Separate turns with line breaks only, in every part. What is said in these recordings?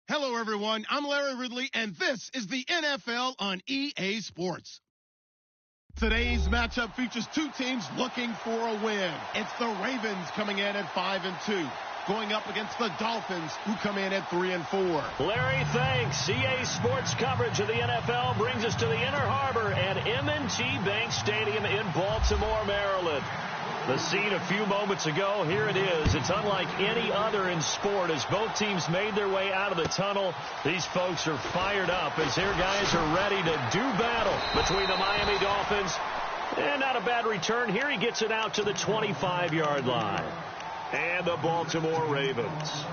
Hello, everyone. I'm Larry Ridley, and this is the NFL on EA Sports. Today's matchup features two teams looking for a win. It's the Ravens coming in at 5-2, going up against the Dolphins, who come in at 3-4.
Larry, thanks. EA Sports coverage of the NFL brings us to the Inner Harbor at M&T Bank Stadium in Baltimore, Maryland. The scene a few moments ago, here it is. It's unlike any other in sport as both teams made their way out of the tunnel. These folks are fired up as their guys are ready to do battle between the Miami Dolphins. And not a bad return. Here he gets it out to the 25-yard line. And the Baltimore Ravens.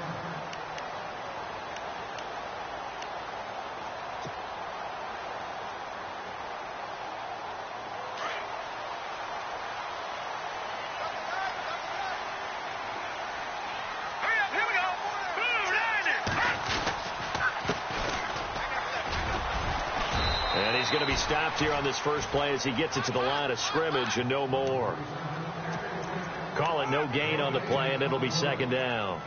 And he's going to be stopped here on this first play as he gets it to the line of scrimmage and no more. Call it no gain on the play, and it'll be second down.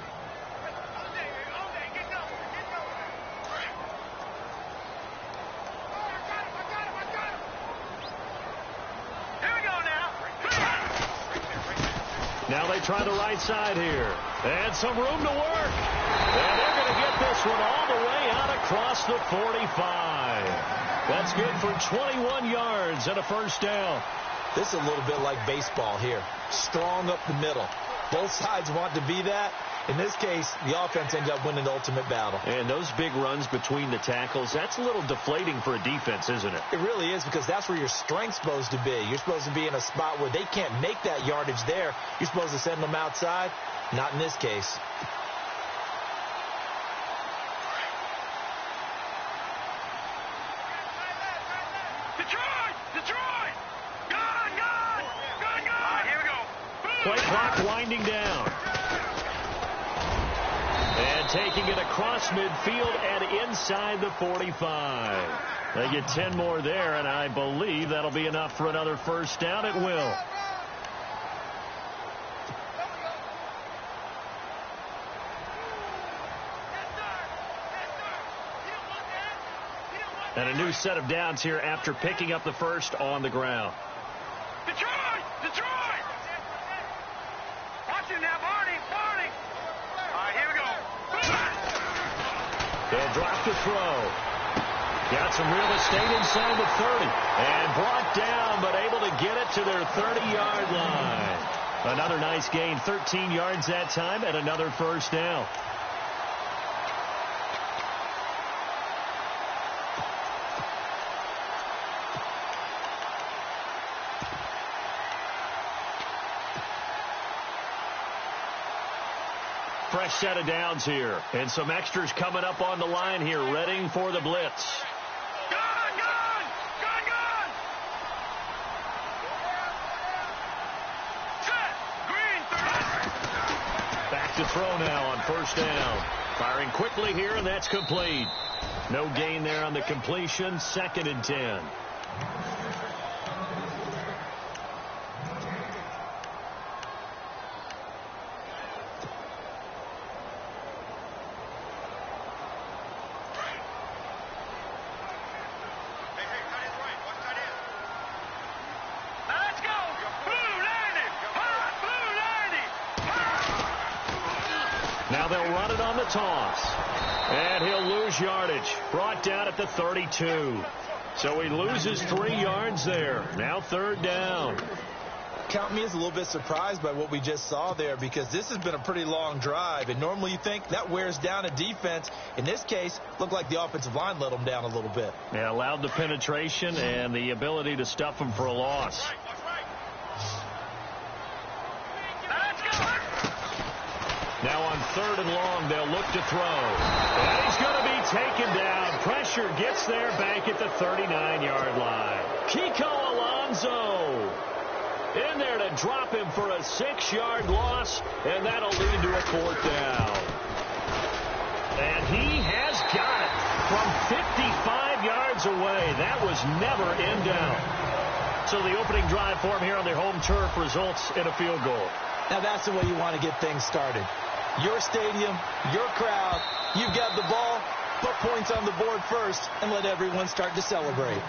Now they try the right side here. And some room to work. And they're going to get this one all the way out across the 45. That's good for 21 yards and a first down.
This is a little bit like baseball here. Strong up the middle. Both sides want to be that. In this case, the offense ends up winning the ultimate battle.
And those big runs between the tackles, that's a little deflating for a defense, isn't it?
It really is, because that's where your strength's supposed to be. You're supposed to be in a spot where they can't make that yardage there. You're supposed to send them outside. Not in this case.
Play clock winding down. And taking it across midfield and inside the 45. They get 10 more there, and I believe that'll be enough for another first down. It will. And a new set of downs here after picking up the first on the ground.
Detroit! Watch him now, Barney! All right, here we go.
They'll drop the throw. Got some real estate inside the 30. And brought down, but able to get it to their 30-yard line. Another nice gain, 13 yards that time, and another first down. Fresh set of downs here. And some extras coming up on the line here, readying for the blitz.
Gun! Set! Green, 30.
Back to throw now on first down. Firing quickly here, and that's complete. No gain there on the completion. 2nd and 10. Now they'll run it on the toss. And he'll lose yardage. Brought down at the 32. So he loses 3 yards there. Now 3rd down.
Count me as a little bit surprised by what we just saw there, because this has been a pretty long drive. And normally you think that wears down a defense. In this case, looked like the offensive line let them down a little bit.
Yeah, allowed the penetration and the ability to stuff them for a loss. Now on 3rd and long, they'll look to throw. And he's going to be taken down. Pressure gets there back at the 39-yard line. Kiko Alonso in there to drop him for a 6-yard loss, and that'll lead to a 4th down. And he has got it from 55 yards away. That was never in doubt. So the opening drive for him here on their home turf results in a field goal.
Now that's the way you want to get things started. Your stadium, your crowd. You've got the ball. Put points on the board first and let everyone start to celebrate.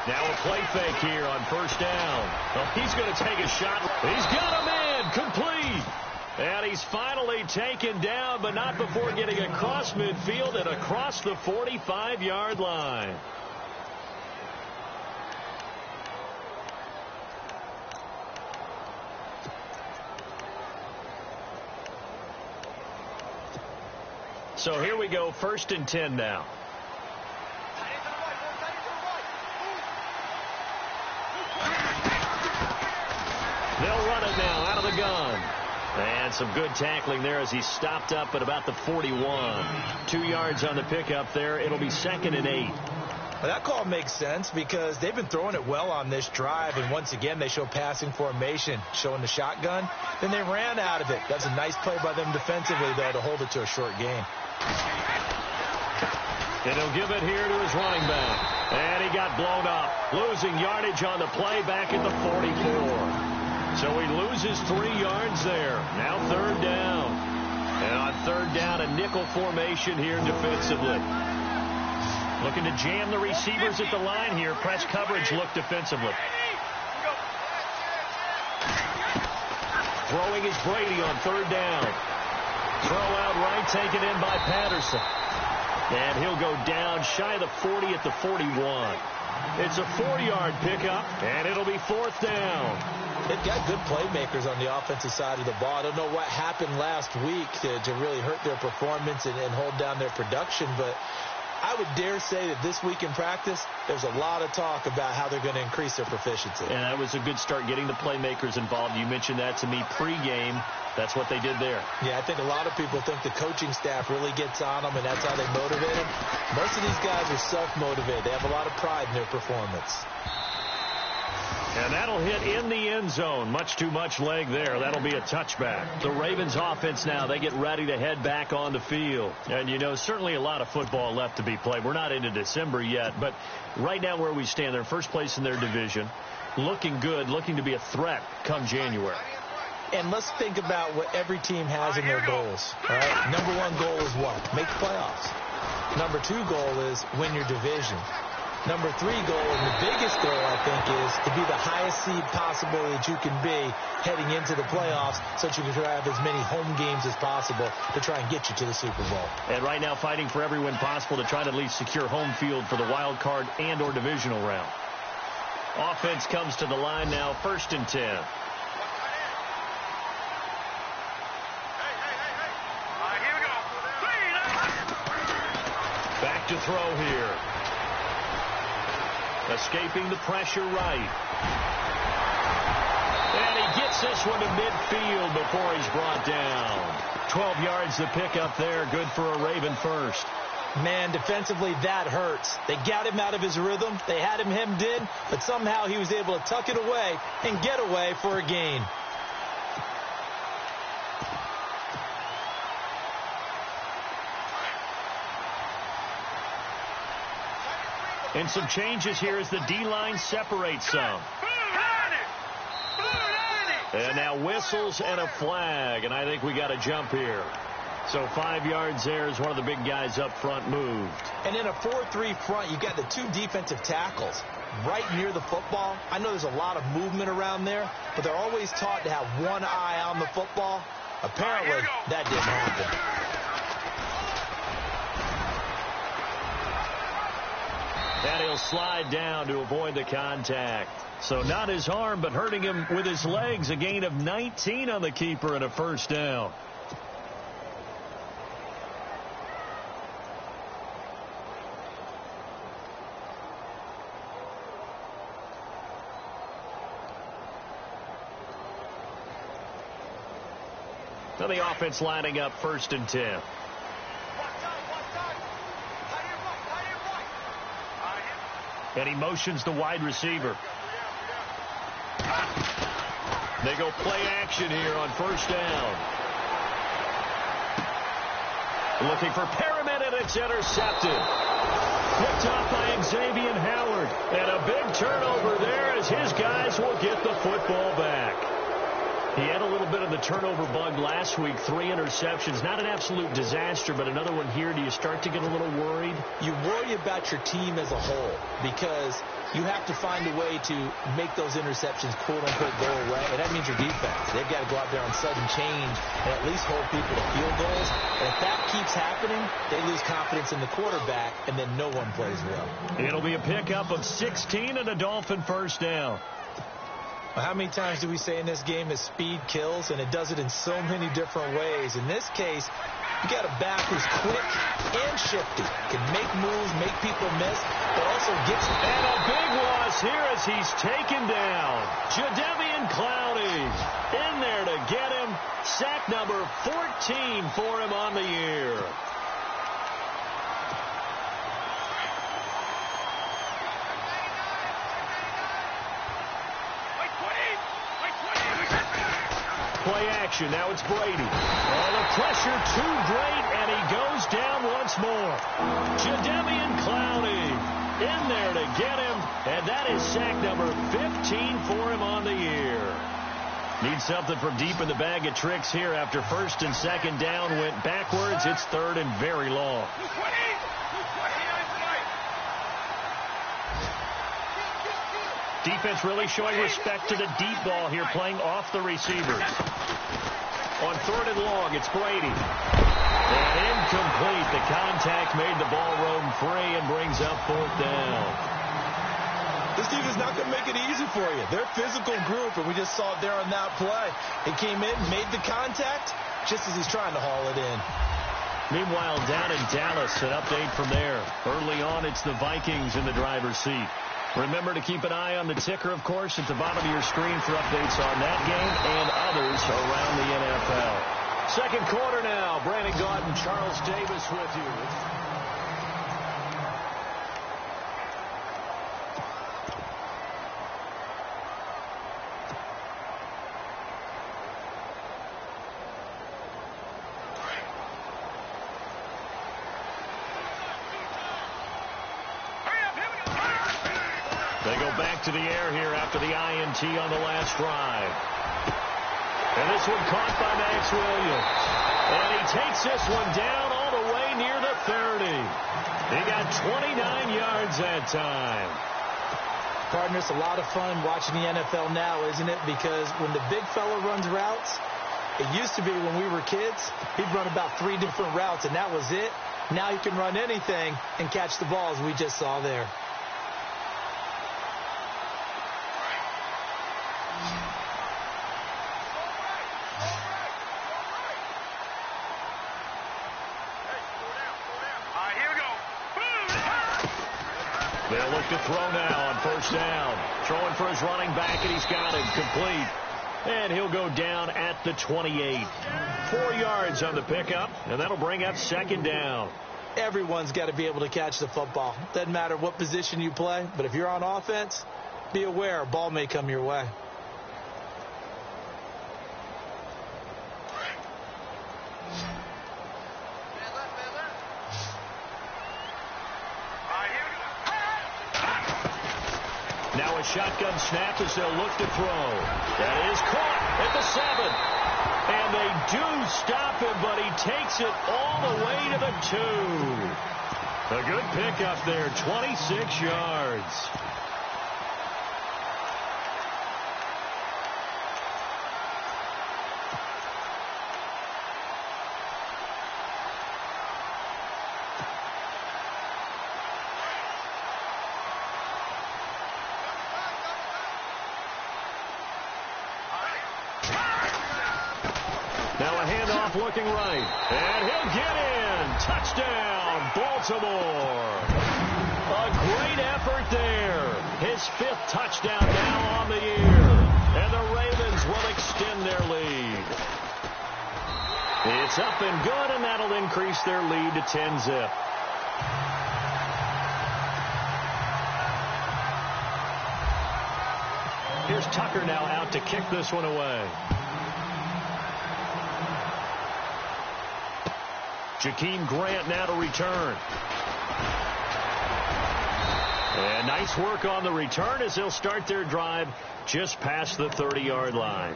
Now a play fake here on first down. Well, he's going to take a shot. He's got him in. Complete. And he's finally taken down, but not before getting across midfield and across the 45-yard line. So here we go, 1st and 10 now. They'll run it now out of the gun. And some good tackling there as he stopped up at about the 41. 2 yards on the pickup there. It'll be 2nd and 8.
Well, that call makes sense because they've been throwing it well on this drive, and once again they show passing formation, showing the shotgun. Then they ran out of it. That's a nice play by them defensively, though, to hold it to a short gain.
And he'll give it here to his running back. And he got blown up, losing yardage on the play back at the 44. So he loses 3 yards there. Now 3rd down. And on 3rd down, a nickel formation here defensively. Looking to jam the receivers at the line here. Press coverage look defensively. Throwing is Brady on 3rd down. Throw out right, taken in by Patterson. And he'll go down shy of the 40 at the 41. It's a 4-yard pickup, and it'll be 4th down.
They've got good playmakers on the offensive side of the ball. I don't know what happened last week to really hurt their performance and hold down their production, but I would dare say that this week in practice, there's a lot of talk about how they're going to increase their proficiency.
And that was a good start getting the playmakers involved. You mentioned that to me pregame. That's what they did there.
Yeah, I think a lot of people think the coaching staff really gets on them, and that's how they motivate them. Most of these guys are self-motivated. They have a lot of pride in their performance.
And that'll hit in the end zone. Much too much leg there. That'll be a touchback. The Ravens offense now, they get ready to head back on the field. And, you know, certainly a lot of football left to be played. We're not into December yet, but right now where we stand, they're first place in their division. Looking good, looking to be a threat come January.
And let's think about what every team has in their goals. All right? Number 1 goal is what? Make the playoffs. Number 2 goal is win your division. Number 3 goal, and the biggest goal, I think, is to be the highest seed possible that you can be heading into the playoffs so that you can have as many home games as possible to try and get you to the Super Bowl.
And right now fighting for every win possible to try to at least secure home field for the wild card and or divisional round. Offense comes to the line now, 1st and 10. Back to throw here. Escaping the pressure right. And he gets this one to midfield before he's brought down. 12 yards to pick up there. Good for a Raven first.
Man, defensively, that hurts. They got him out of his rhythm. They had him hemmed in, but somehow he was able to tuck it away and get away for a gain.
And some changes here as the D-line separates some. And now whistles and a flag, and I think we got a jump here. So 5 yards there as one of the big guys up front moved.
And in a 4-3 front, you've got the 2 defensive tackles right near the football. I know there's a lot of movement around there, but they're always taught to have one eye on the football. Apparently, that didn't happen.
And he'll slide down to avoid the contact. So not his arm, but hurting him with his legs. A gain of 19 on the keeper and a 1st down. Now the offense lining up 1st and 10. And he motions the wide receiver. They go play action here on first down. Looking for Perriman, and it's intercepted. Picked off by Xavier Howard. And a big turnover there as his guys will get the football back. He had a little bit of the turnover bug last week, 3 interceptions. Not an absolute disaster, but another one here. Do you start to get a little worried?
You worry about your team as a whole because you have to find a way to make those interceptions, quote-unquote, go away. And that means your defense. They've got to go out there on sudden change and at least hold people to field goals. And if that keeps happening, they lose confidence in the quarterback, and then no one plays well.
It'll be a pickup of 16 and a Dolphin first down.
Well, how many times do we say in this game that speed kills, and it does it in so many different ways? In this case, you got a back who's quick and shifty, can make moves, make people miss, but also gets them.
And a big loss here as he's taken down. Jadeveon Clowney in there to get him. Sack number 14 for him on the year. Play action. Now it's Brady. Oh, the pressure too great, and he goes down once more. Jadeveon Clowney in there to get him, and that is sack number 15 for him on the year. Needs something from deep in the bag of tricks here after first and second down went backwards. It's third and very long. Defense really showing respect to the deep ball here, playing off the receivers. On third and long, it's Brady. And incomplete. The contact made the ball roam free and brings up fourth down.
This defense is not going to make it easy for you. They're a physical group, and we just saw it there on that play. He came in, made the contact, just as he's trying to haul it in.
Meanwhile, down in Dallas, an update from there. Early on, it's the Vikings in the driver's seat. Remember to keep an eye on the ticker, of course, at the bottom of your screen for updates on that game and others around the NFL. Second quarter now. Brandon Gaudin, Charles Davis with you. They go back to the air here after the INT on the last drive. And this one caught by Max Williams. And he takes this one down all the way near the 30. He got 29 yards that time.
Partner, it's a lot of fun watching the NFL now, isn't it? Because when the big fella runs routes, it used to be when we were kids, he'd run about 3 different routes, and that was it. Now he can run anything and catch the balls we just saw there.
They'll look to throw now on first down. Throwing for his running back, and he's got him complete. And he'll go down at the 28. 4 yards on the pickup, and that'll bring up second down.
Everyone's got to be able to catch the football. Doesn't matter what position you play, but if you're on offense, be aware a ball may come your way.
Now a shotgun snap as they'll look to throw. That is caught at the 7. And they do stop him, but he takes it all the way to the 2. A good pickup there, 26 yards. Now a handoff looking right. And he'll get in. Touchdown, Baltimore. A great effort there. His 5th touchdown now on the year. And the Ravens will extend their lead. It's up and good, and that'll increase their lead to 10-zip. Tucker now out to kick this one away. Jakeem Grant now to return. And nice work on the return as they'll start their drive just past the 30-yard line.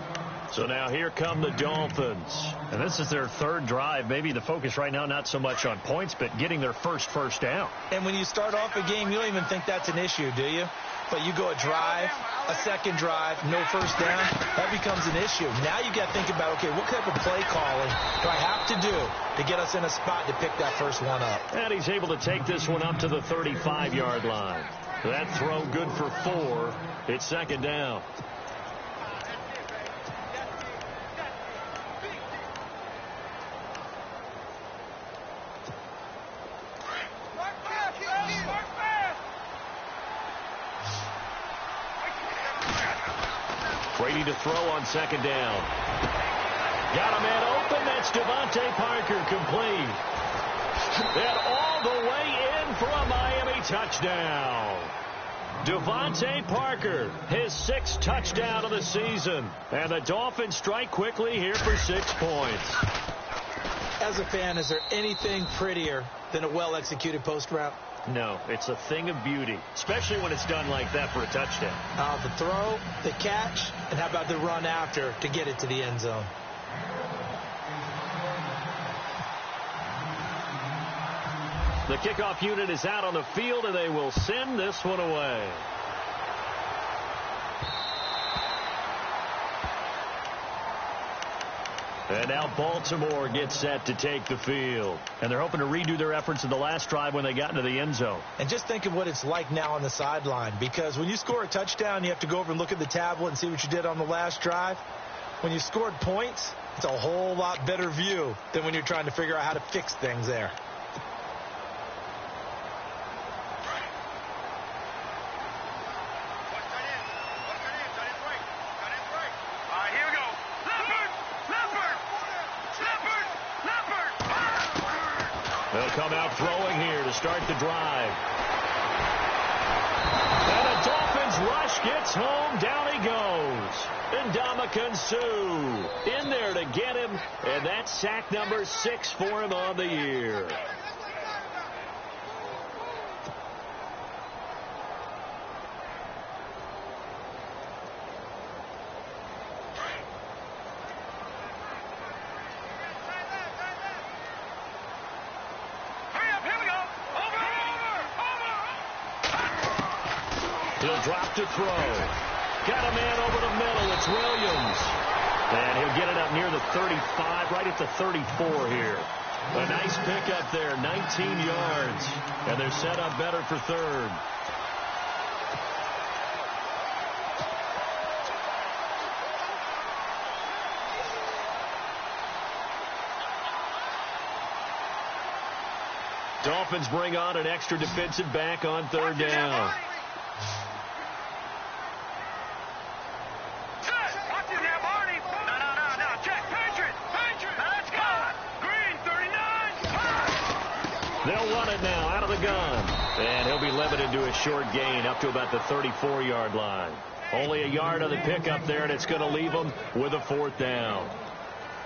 So now here come the Dolphins.
And this is their third drive. Maybe the focus right now not so much on points, but getting their first down.
And when you start off a game, you don't even think that's an issue, do you? But you go a drive, a second drive, no first down, that becomes an issue. Now you got to think about, okay, what type of play calling do I have to do to get us in a spot to pick that first one up?
And he's able to take this one up to the 35-yard line. That throw good for 4. It's second down. Brady to throw on second down. Got a man open. That's Devontae Parker, complete. And all the way in for a Miami touchdown. Devontae Parker, his 6th touchdown of the season. And the Dolphins strike quickly here for 6 points.
As a fan, is there anything prettier than a well-executed post route?
No, it's a thing of beauty, especially when it's done like that for a touchdown.
The throw, the catch, and how about the run after to get it to the end zone?
The kickoff unit is out on the field, and they will send this one away. And now Baltimore gets set to take the field.
And they're hoping to redo their efforts in the last drive when they got into the end zone.
And just think of what it's like now on the sideline, because when you score a touchdown, you have to go over and look at the tablet and see what you did on the last drive. When you scored points, it's a whole lot better view than when you're trying to figure out how to fix things there.
They'll come out throwing here to start the drive. And the Dolphins rush gets home. Down he goes. Ndamukong Suh in there to get him. And that's sack number 6 for him on the year. He'll drop to throw. Got a man over the middle. It's Williams. And he'll get it up near the 35, right at the 34 here. A nice pickup there, 19 yards. And they're set up better for third. Dolphins bring on an extra defensive back on third down. They'll run it now out of the gun. And he'll be limited to a short gain up to about the 34-yard line. Only a yard on the pickup there, and it's going to leave them with a 4th down.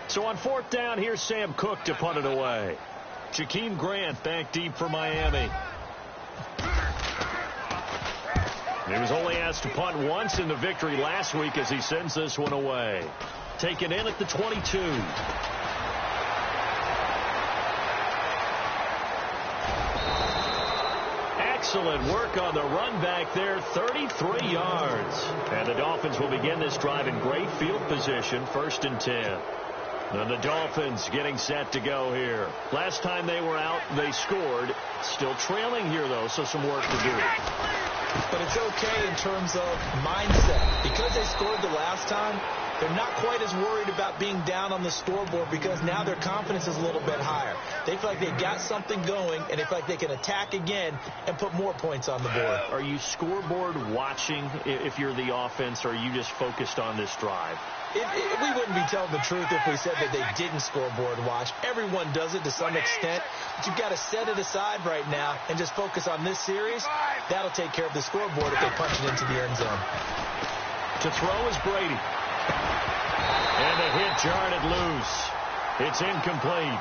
So on 4th down, here's Sam Cook to punt it away. Jakeem Grant back deep for Miami. He was only asked to punt once in the victory last week as he sends this one away. Taken in at the 22. Excellent work on the run back there, 33 yards. And the Dolphins will begin this drive in great field position, 1st and 10. And the Dolphins getting set to go here. Last time they were out, they scored. Still trailing here, though, so some work to do.
But it's okay in terms of mindset. Because they scored the last time, they're not quite as worried about being down on the scoreboard because now their confidence is a little bit higher. They feel like they've got something going, and they feel like they can attack again and put more points on the board.
Are you scoreboard watching if you're the offense, or are you just focused on this drive?
We wouldn't be telling the truth if we said that they didn't scoreboard watch. Everyone does it to some extent, but you've got to set it aside right now and just focus on this series. That'll take care of the scoreboard if they punch it into the end zone.
To throw is Brady. And the hit jarred it loose. It's incomplete.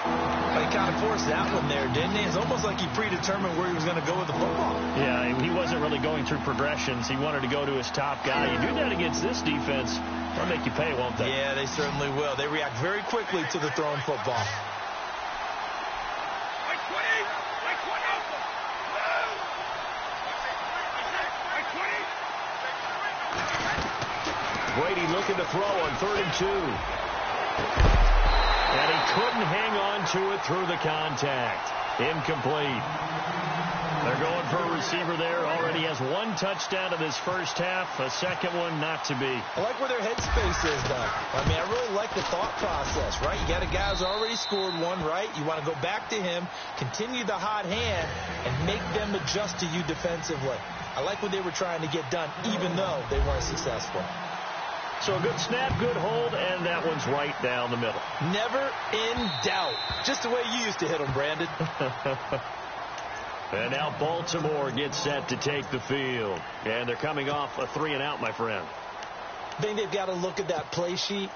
Well, he kind of forced that one there, didn't he? It's almost like he predetermined where he was going to go with the football.
Yeah, he wasn't really going through progressions. He wanted to go to his top guy. You do that against this defense, they'll make you pay, won't they?
Yeah, they certainly will. They react very quickly to the thrown football.
Brady looking to throw on 3rd and 2. And he couldn't hang on to it through the contact. Incomplete. They're going for a receiver there. Already has 1 touchdown in this first half. A second one not to be.
I like where their headspace is, though. I mean, I really like the thought process, right? You got a guy who's already scored one, right? You want to go back to him, continue the hot hand, and make them adjust to you defensively. I like what they were trying to get done, even though they weren't successful.
So a good snap, good hold, and that one's right down the middle.
Never in doubt. Just the way you used to hit them, Brandon.
And now Baltimore gets set to take the field. And they're coming off a 3-and-out, my friend.
I think they've got to look at that play sheet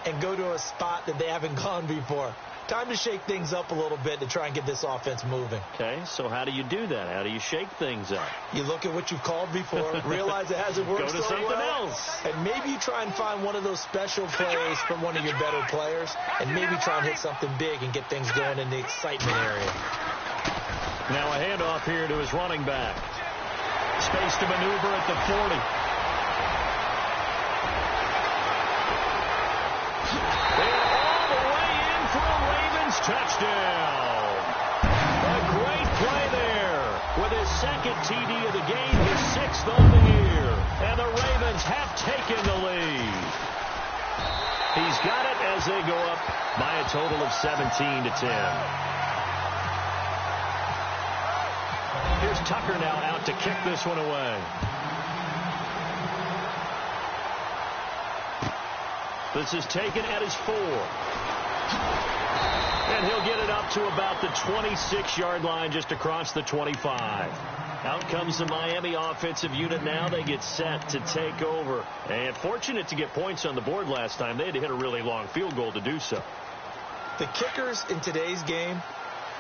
and go to a spot that they haven't gone before. Time to shake things up a little bit to try and get this offense moving.
Okay, so how do you do that? How do you shake things up?
You look at what you've called before, realize it hasn't worked
Go to
so
something
well,
else.
and maybe you try and find one of those special plays from one of your better players, and maybe try and hit something big and get things going in the excitement area.
Now a handoff here to his running back. Space to maneuver at the 40. Touchdown. A great play there with his second TD of the game, his 6th on the year. And the Ravens have taken the lead. He's got it as they go up by a total of 17-10. Here's Tucker now out to kick this one away. This is taken at his 4. And he'll get it up to about the 26-yard line just across the 25. Out comes the Miami offensive unit now. They get set to take over. And fortunate to get points on the board last time. They had to hit a really long field goal to do so.
The kickers in today's game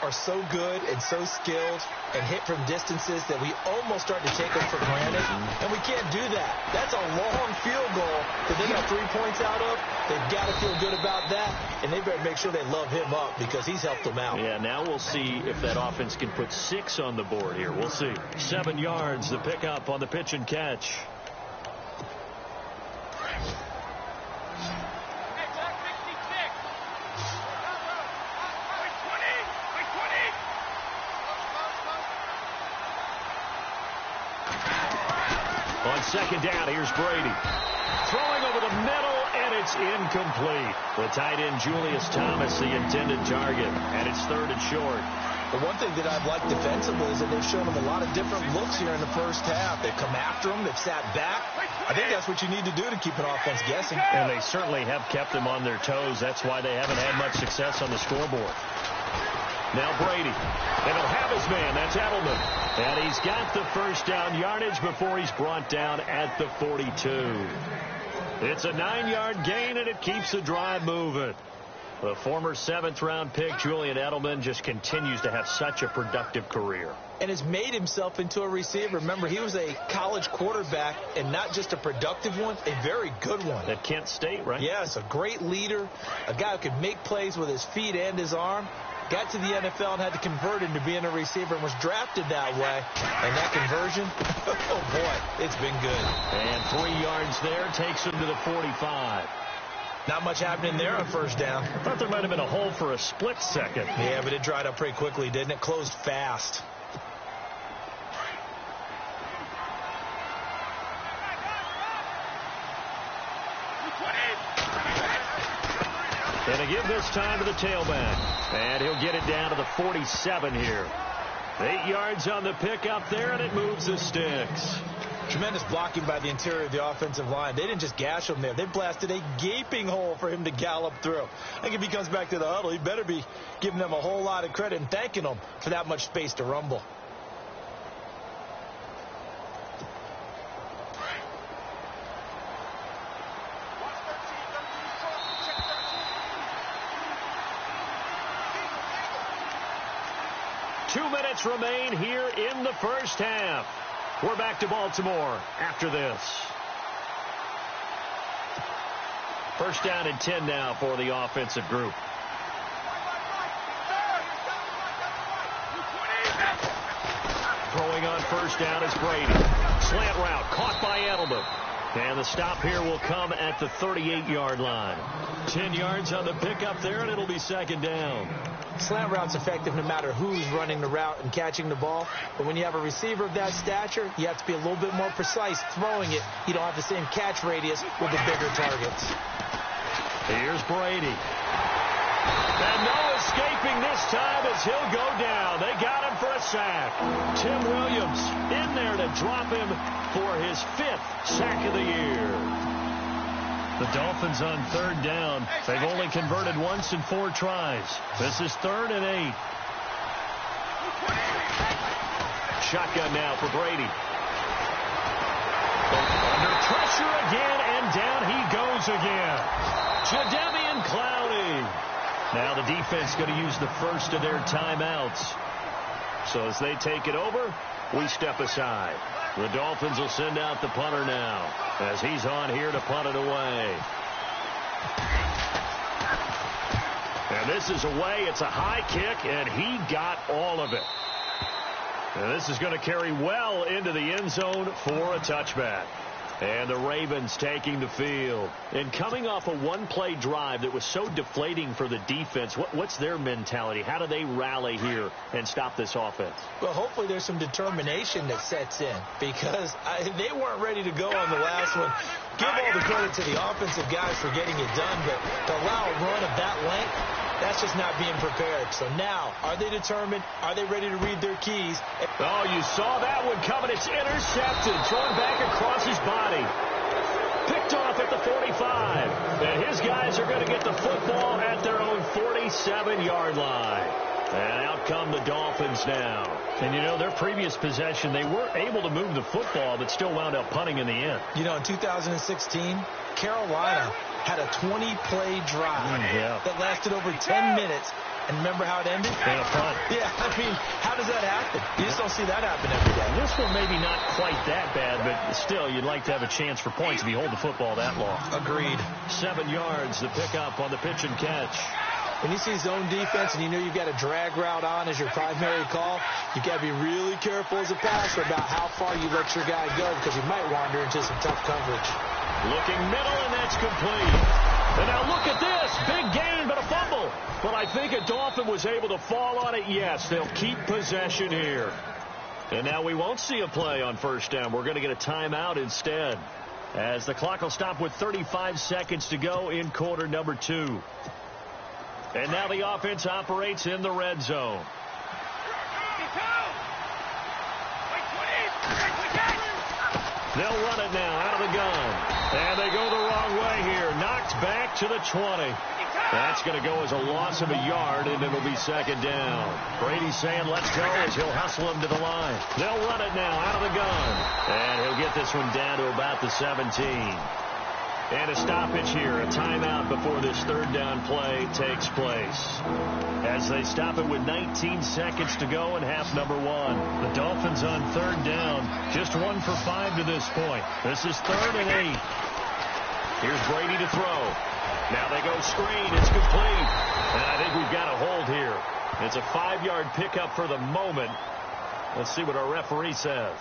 are so good and so skilled and hit from distances that we almost start to take them for granted. And we can't do that. That's a long field goal that they got 3 points out of. They've got to feel good about that, and they better make sure they love him up because he's helped them out.
Yeah, now we'll see if that offense can put 6 on the board here. We'll see. 7 yards, the pickup on the pitch and catch. On second down, here's Brady. Throwing over the middle, and it's incomplete. The tight end, Julius Thomas, the intended target, and it's 3rd and short.
The one thing that I've liked defensively is that they've shown them a lot of different looks here in the first half. They've come after them. They've sat back. I think that's what you need to do to keep an offense guessing.
And they certainly have kept them on their toes. That's why they haven't had much success on the scoreboard. Now Brady. And he'll have his man. That's Edelman. And he's got the first down yardage before he's brought down at the 42. It's a 9-yard gain, and it keeps the drive moving. The former 7th-round pick, Julian Edelman, just continues to have such a productive career.
And has made himself into a receiver. Remember, he was a college quarterback, and not just a productive one, a very good one.
At Kent State, right?
Yes, a great leader, a guy who could make plays with his feet and his arm. Got to the NFL and had to convert into being a receiver and was drafted that way. And that conversion, oh, boy, it's been good.
And 3 yards there takes him to the 45.
Not much happening there on first down.
I thought there might have been a hole for a split second.
Yeah, but it dried up pretty quickly, didn't it? Closed fast.
And to give this time to the tailback. And he'll get it down to the 47 here. 8 yards on the pickup there, and it moves the sticks.
Tremendous blocking by the interior of the offensive line. They didn't just gash him there. They blasted a gaping hole for him to gallop through. I think if he comes back to the huddle, he better be giving them a whole lot of credit and thanking them for that much space to rumble.
2 minutes remain here in the first half. We're back to Baltimore after this. First down and 10 now for the offensive group. Throwing on first down is Brady. Slant route caught by Edelman. And the stop here will come at the 38-yard line. 10 yards on the pickup there, and it'll be second down.
Slant route's effective no matter who's running the route and catching the ball. But when you have a receiver of that stature, you have to be a little bit more precise throwing it. You don't have the same catch radius with the bigger targets.
Here's Brady. And no escaping this time as he'll go down. They got him for a sack. Tim Williams in there to drop him for his 5th sack of the year. The Dolphins on third down. They've only converted once in 4 tries. This is 3rd and 8. Shotgun now for Brady. Under pressure again, and down he goes again. Jadeveon Clowney. Now the defense going to use the first of their timeouts. So as they take it over, we step aside. The Dolphins will send out the punter now as he's on here to punt it away. And this is away. It's a high kick, and he got all of it. And this is going to carry well into the end zone for a touchback. And the Ravens taking the field. And coming off a one-play drive that was so deflating for the defense, what's their mentality? How do they rally here and stop this offense?
Well, hopefully there's some determination that sets in because they weren't ready to go on the last one. Give all the credit to the offensive guys for getting it done, but to allow a run of that length, that's just not being prepared. So now, are they determined? Are they ready to read their keys?
Oh, you saw that one coming. It's intercepted. Thrown back across his body. Picked off at the 45. And his guys are going to get the football at their own 47-yard line. And out come the Dolphins now. And, you know, their previous possession, they were able to move the football, but still wound up punting in the end.
You know, in 2016, Carolina had a 20-play drive that lasted over 10 minutes. And remember how it ended?
And a punt.
Yeah, I mean, how does that happen? You just don't see that happen every day.
This one maybe not quite that bad, but still, you'd like to have a chance for points if you hold the football that long.
Agreed.
7 yards, the pickup on the pitch and catch.
When you see zone defense and you know you've got a drag route on as your primary call, you got to be really careful as a passer about how far you let your guy go because you might wander into some tough coverage.
Looking middle, and that's complete. And now look at this. Big gain, but a fumble. But I think a Dolphin was able to fall on it. Yes, they'll keep possession here. And now we won't see a play on first down. We're going to get a timeout instead, as the clock will stop with 35 seconds to go in quarter number 2. And now the offense operates in the red zone. They'll run it now out of the gun. And they go the wrong way here. Knocked back to the 20. That's going to go as a loss of a yard, and it'll be second down. Brady's saying let's go as he'll hustle him to the line. They'll run it now out of the gun. And he'll get this one down to about the 17. And a stoppage here, a timeout before this third down play takes place. As they stop it with 19 seconds to go in half number 1. The Dolphins on third down, just 1 for 5 to this point. This is 3rd and 8. Here's Brady to throw. Now they go screen, it's complete. And I think we've got a hold here. It's a 5-yard pickup for the moment. Let's see what our referee says.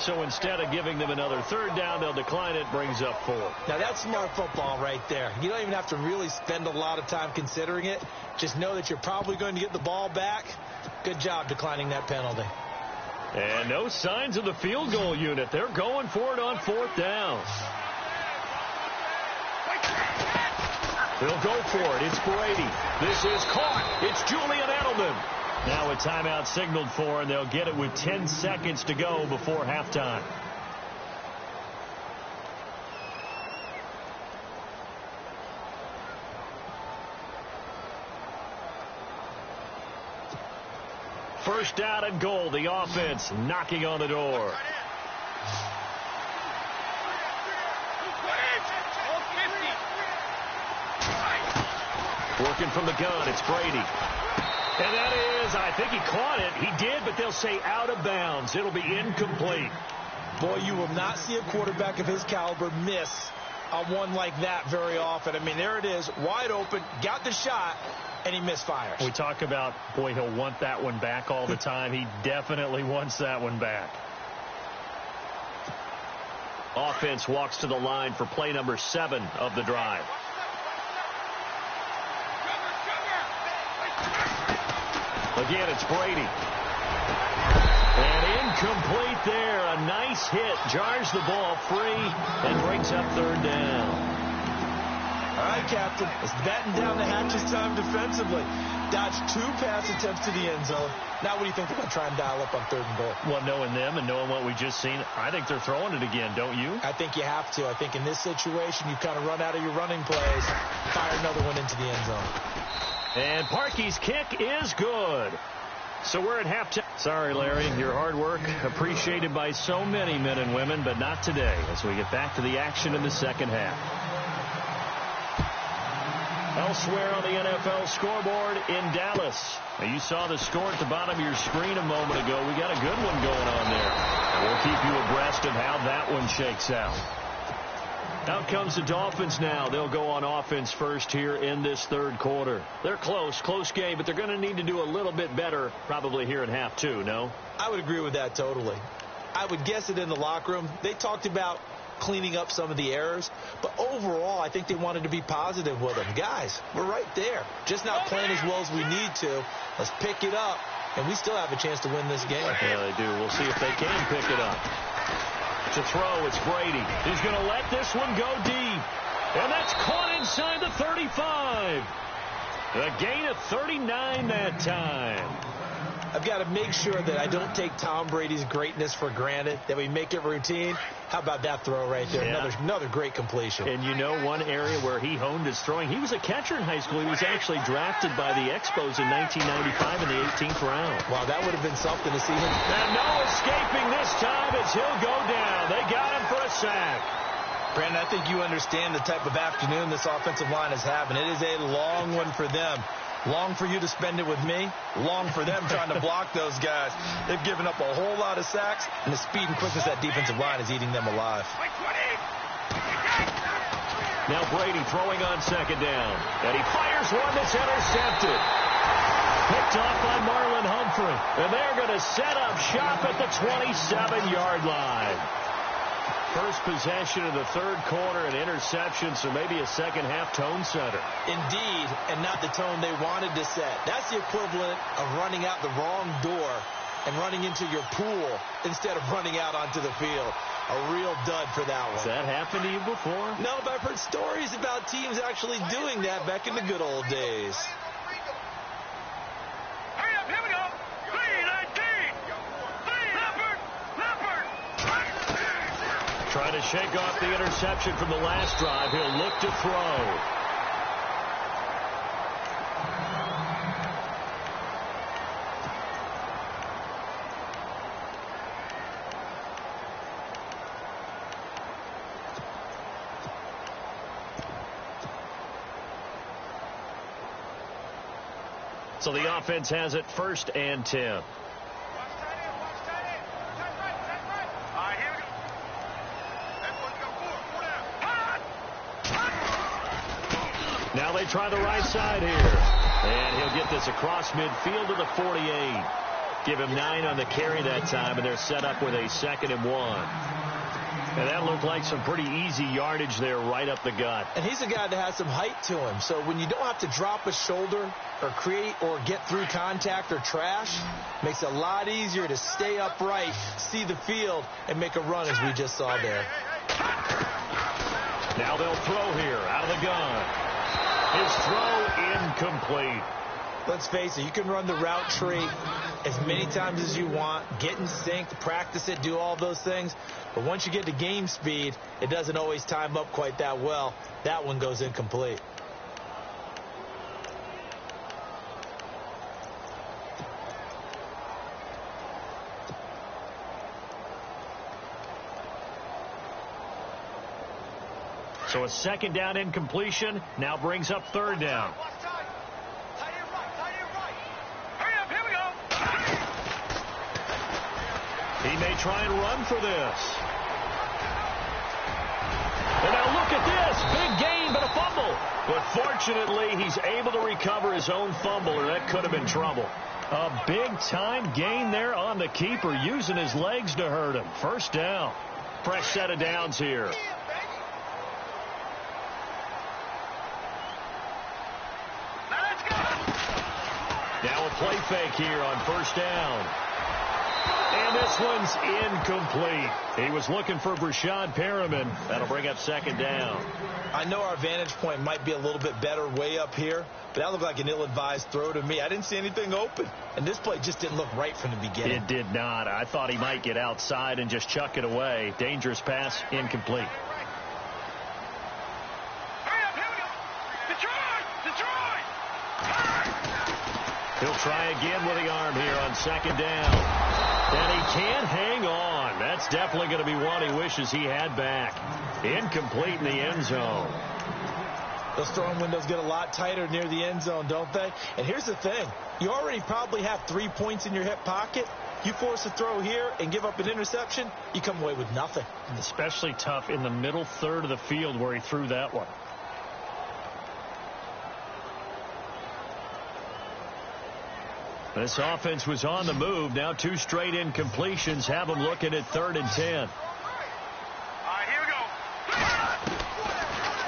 So instead of giving them another third down, they'll decline it, brings up 4.
Now that's smart football right there. You don't even have to really spend a lot of time considering it. Just know that you're probably going to get the ball back. Good job declining that penalty.
And no signs of the field goal unit. They're going for it on 4th down. They'll go for it. It's Brady. This is caught. It's Julian Edelman. Now a timeout signaled for, and they'll get it with 10 seconds to go before halftime. First down and goal. The offense knocking on the door. Working from the gun, it's Brady. And that is, I think he caught it. He did, but they'll say out of bounds. It'll be incomplete.
Boy, you will not see a quarterback of his caliber miss on one like that very often. I mean, there it is, wide open, got the shot, and he misfires.
We talk about, boy, he'll want that one back all the time. He definitely wants that one back.
Offense walks to the line for play number 7 of the drive. Again, it's Brady. And incomplete there. A nice hit. Jars the ball free and brings up 3rd down.
All right, Captain. It's batten down the hatches time defensively. Dodged 2 pass attempts to the end zone. Now what do you think they're going to try and dial up on 3rd and goal?
Well, knowing them and knowing what we just seen, I think they're throwing it again, don't you?
I think you have to. I think in this situation, you kind of run out of your running plays, fire another one into the end zone.
And Parkey's kick is good. So we're at halftime. Sorry, Larry, your hard work appreciated by so many men and women, but not today as we get back to the action in the second half. Elsewhere on the NFL scoreboard in Dallas. Now, you saw the score at the bottom of your screen a moment ago. We got a good one going on there. And we'll keep you abreast of how that one shakes out. Out comes the Dolphins now. They'll go on offense first here in this 3rd quarter. They're close game, but they're going to need to do a little bit better probably here in half 2, no?
I would agree with that totally. I would guess it in the locker room. They talked about cleaning up some of the errors, but overall, I think they wanted to be positive with them. Guys, we're right there. Just not playing as well as we need to. Let's pick it up, and we still have a chance to win this game.
Yeah, they do. We'll see if they can pick it up. To throw, it's Brady. He's going to let this one go deep. And that's caught inside the 35. A gain of 39 that time.
I've got to make sure that I don't take Tom Brady's greatness for granted, that we make it routine. How about that throw right there?
Yeah.
Another great completion.
And you know one area where he honed his throwing? He was a catcher in high school. He was actually drafted by the Expos in 1995 in the 18th round.
Wow, that would have been something to see him.
And no escaping this time as he'll go down. They got him for a sack.
Brandon, I think you understand the type of afternoon this offensive line is having. It is a long one for them. Long for you to spend it with me. Long for them trying to block those guys. They've given up a whole lot of sacks, and the speed and quickness of that defensive line is eating them alive.
Now Brady throwing on 2nd down. And he fires one that's intercepted. Picked off by Marlon Humphrey. And they're going to set up shop at the 27-yard line. First possession of the 3rd quarter, an interception, so maybe a second-half tone setter.
Indeed, and not the tone they wanted to set. That's the equivalent of running out the wrong door and running into your pool instead of running out onto the field. A real dud for that one.
Has that happened to you before?
No, but I've heard stories about teams actually doing that back in the good old days.
Hurry up, here we go. 3-19. Leopard.
Trying to shake off the interception from the last drive. He'll look to throw. So the offense has it 1st and 10. Now they try the right side here. And he'll get this across midfield to the 48. Give him 9 on the carry that time, and they're set up with a 2nd and 1. And that looked like some pretty easy yardage there right up the gut.
And he's a guy that has some height to him. So when you don't have to drop a shoulder or create or get through contact or trash, makes it a lot easier to stay upright, see the field, and make a run as we just saw there.
Now they'll throw here out of the gun. His throw incomplete.
Let's face it, you can run the route tree as many times as you want, get in sync, practice it, do all those things. But once you get to game speed, it doesn't always time up quite that well. That one goes incomplete.
So a 2nd down incompletion now brings up 3rd down. He may try and run for this. And now look at this. Big gain, but a fumble. But fortunately, he's able to recover his own fumble, or that could have been trouble. A big-time gain there on the keeper, using his legs to hurt him. First down. Fresh set of downs here. Now a play fake here on first down. And this one's incomplete. He was looking for Brashad Perriman. That'll bring up second down.
I know our vantage point might be a little bit better way up here, but that looked like an ill-advised throw to me. I didn't see anything open, and this play just didn't look right from the beginning.
It did not. I thought he might get outside and just chuck it away. Dangerous pass, incomplete. He'll try again with the arm here on second down. And he can't hang on. That's definitely going to be one he wishes he had back. Incomplete in the end zone.
Those throwing windows get a lot tighter near the end zone, don't they? And here's the thing. You already probably have 3 points in your hip pocket. You force a throw here and give up an interception, you come away with nothing.
Especially tough in the middle third of the field where he threw that one. This offense was on the move. Now 2 straight incompletions have them looking at 3rd and 10.
All right, here we go.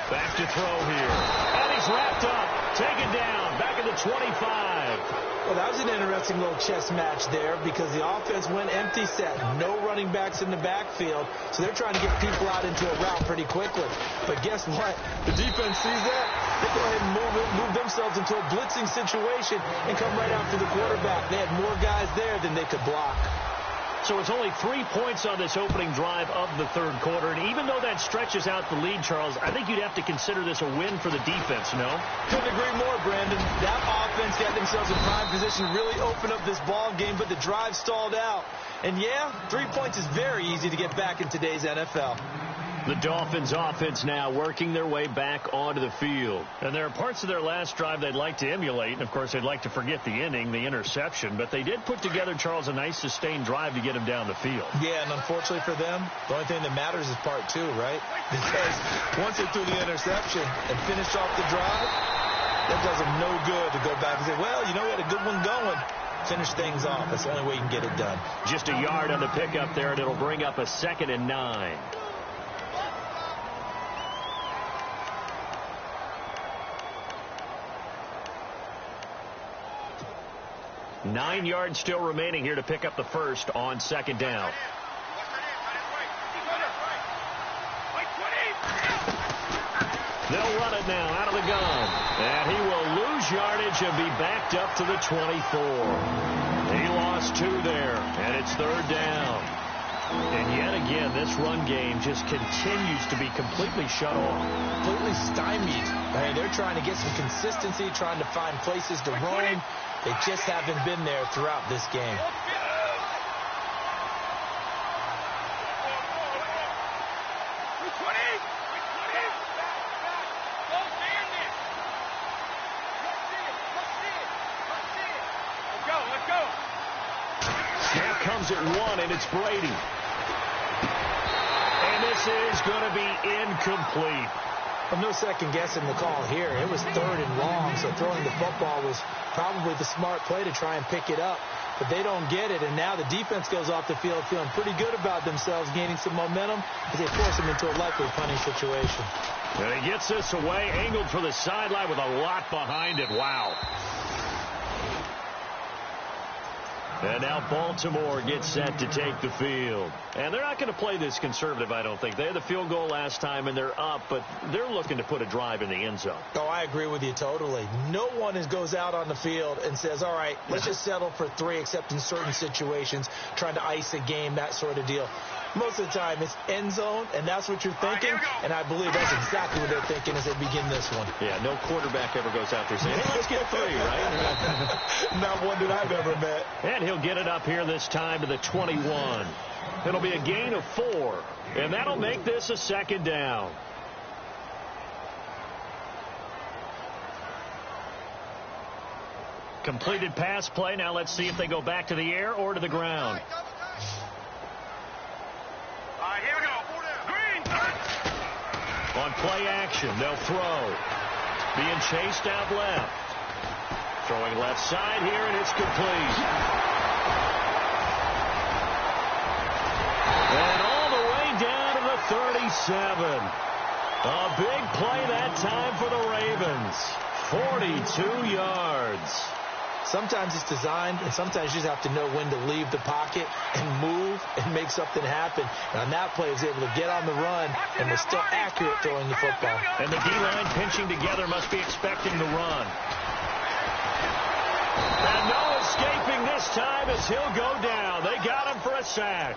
Back to throw here. And he's wrapped up. Taken down. Back at the 25.
Well, that was an interesting little chess match there because the offense went empty set. No running backs in the backfield, so they're trying to get people out into a route pretty quickly. But guess what? The defense sees that. They go ahead and move themselves into a blitzing situation and come right after the quarterback. They had more guys there than they could block.
So it's only 3 points on this opening drive of the third quarter. And even though that stretches out the lead, Charles, I think you'd have to consider this a win for the defense, no?
Couldn't agree more, Brandon. That offense got themselves in prime position to really open up this ball game, but the drive stalled out. And yeah, 3 points is very easy to get back in today's NFL.
The Dolphins offense now working their way back onto the field. And there are parts of their last drive they'd like to emulate. And, of course, they'd like to forget the inning, the interception. But they did put together, Charles, a nice sustained drive to get him down the field.
Yeah, and unfortunately for them, the only thing that matters is part 2, right? Because once they threw the interception and finished off the drive, that does them no good to go back and say, well, you know, we had a good one going. Finish things off. That's the only way you can get it done.
Just a yard on the pickup there, and it'll bring up a 2nd and 9. 9 yards still remaining here to pick up the first on second down. They'll run it now out of the gun. And he will lose yardage and be backed up to the 24. He lost 2 there, and it's 3rd down. And yet again, this run game just continues to be completely shut off.
Completely stymied. I mean, they're trying to get some consistency, trying to find places to roam. They just haven't been there throughout this game.
Snap comes at 1, and it's Brady. And this is going to be incomplete.
Well, no second guessing the call here. It was 3rd and long, so throwing the football was probably the smart play to try and pick it up. But they don't get it, and now the defense goes off the field feeling pretty good about themselves, gaining some momentum as they force them into a likely punting situation.
And he gets this away, angled for the sideline with a lot behind it. Wow. And now Baltimore gets set to take the field. And they're not going to play this conservative, I don't think. They had the field goal last time, and they're up, but they're looking to put a drive in the end zone.
Oh, I agree with you totally. No one goes out on the field and says, all right, let's just settle for 3, except in certain situations, trying to ice a game, that sort of deal. Most of the time, it's end zone, and that's what you're thinking, and I believe that's exactly what they're thinking as they begin this one.
Yeah, no quarterback ever goes out there saying, hey, let's get 3, right?
Not one that I've ever met.
And he'll get it up here this time to the 21. It'll be a gain of 4, and that'll make this a 2nd down. Completed pass play. Now let's see if they go back to the air or to the ground. On play action, they'll throw. Being chased out left. Throwing left side here, and it's complete. And all the way down to the 37. A big play that time for the Ravens. 42 yards.
Sometimes it's designed, and sometimes you just have to know when to leave the pocket and move and make something happen. And on that play, he was able to get on the run and was still accurate throwing the football.
And the D-line pinching together must be expecting the run. And no escaping this time as he'll go down. They got him for a sack.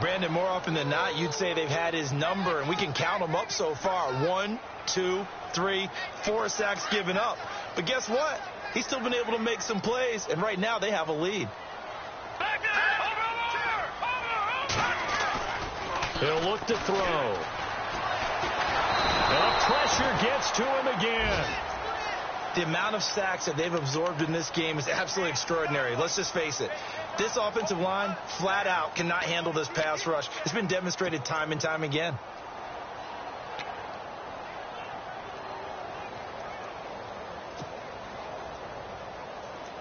Brandon, more often than not, you'd say they've had his number, and we can count them up so far. 1, 2, 3, 4 sacks given up. But guess what? He's still been able to make some plays, and right now they have a lead.
He'll look to throw. And pressure gets to him again.
The amount of sacks that they've absorbed in this game is absolutely extraordinary. Let's just face it. This offensive line, flat out, cannot handle this pass rush. It's been demonstrated time and time again.